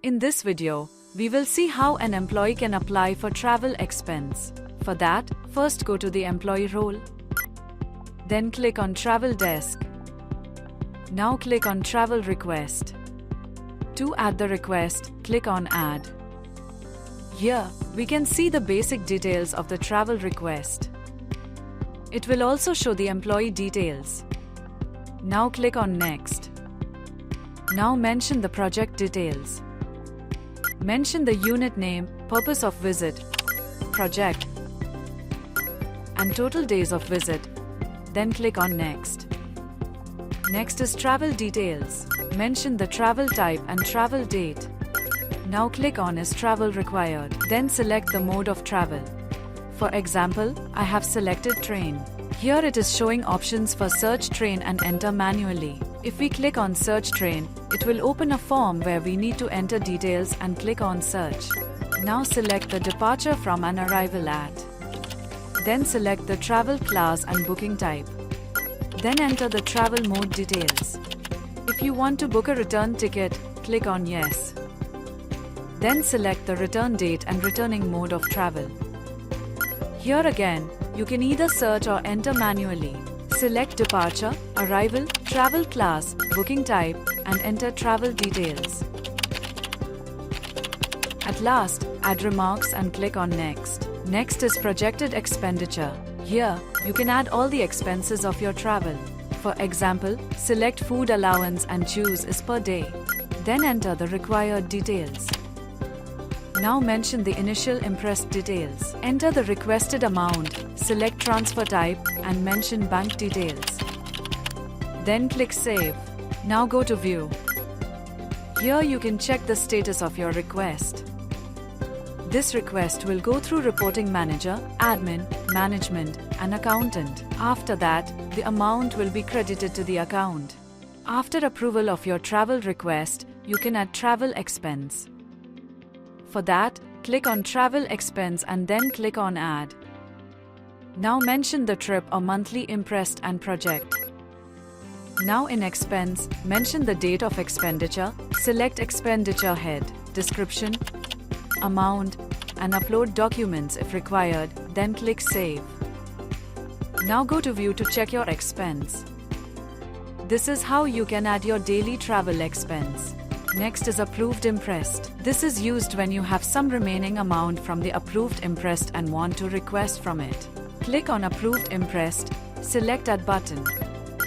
In this video, we will see how an employee can apply for travel expense. For that, first go to the employee role. Then click on Travel Desk. Now click on Travel Request. To add the request, click on Add. Here, we can see the basic details of the travel request. It will also show the employee details. Now click on Next. Now mention the project details. Mention the unit name, purpose of visit, project, and total days of visit. Then click on Next. Next is travel details. Mention the travel type and travel date. Now click on Is travel required? Then select the mode of travel. For example, I have selected train. Here it is showing options for search train and enter manually. If we click on search train, it will open a form where we need to enter details and click on search. Now select the departure from and arrival at. Then select the travel class and booking type. Then enter the travel mode details. If you want to book a return ticket, click on Yes. Then select the return date and returning mode of travel. Here again, you can either search or enter manually. Select departure, arrival, travel class, booking type, and enter travel details. At last, add remarks and click on Next. Next is projected expenditure. Here, you can add all the expenses of your travel. For example, select food allowance and choose is per day. Then enter the required details. Now mention the initial impressed details. Enter the requested amount, select transfer type, and mention bank details. Then click Save. Now go to View. Here you can check the status of your request. This request will go through reporting manager, admin, management, and accountant. After that, the amount will be credited to the account. After approval of your travel request, you can add travel expense. For that, click on Travel Expense and then click on Add. Now mention the trip or monthly impressed and project. Now in Expense, mention the date of expenditure, select expenditure head, description, amount, and upload documents if required, then click Save. Now go to View to check your expense. This is how you can add your daily travel expense. Next is Approved Impressed. This is used when you have some remaining amount from the approved impressed and want to request from it. Click on Approved Impressed, select Add button.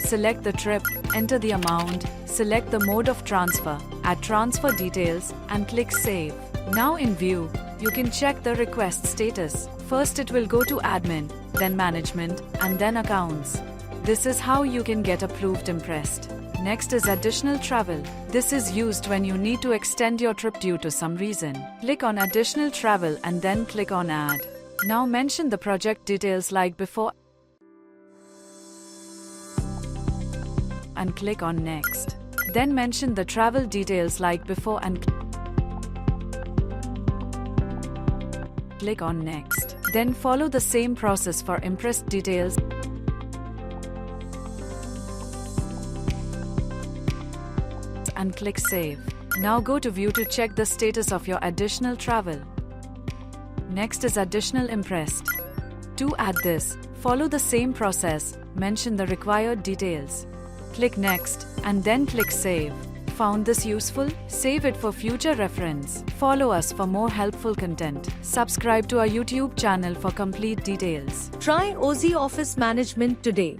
Select the trip, enter the amount, select the mode of transfer, add transfer details, and click Save. Now in View, you can check the request status. First it will go to Admin, then Management, and then Accounts. This is how you can get Approved Impressed. Next is Additional Travel. This is used when you need to extend your trip due to some reason. Click on Additional Travel and then click on Add. Now mention the project details like before and click on Next. Then mention the travel details like before and click on Next. Then follow the same process for impressed details and click Save. Now go to View to check the status of your additional travel. Next is Additional Impressed. To add this, follow the same process, mention the required details. Click Next and then click Save. Found this useful? Save it for future reference. Follow us for more helpful content. Subscribe to our YouTube channel for complete details. Try OZ Office Management today.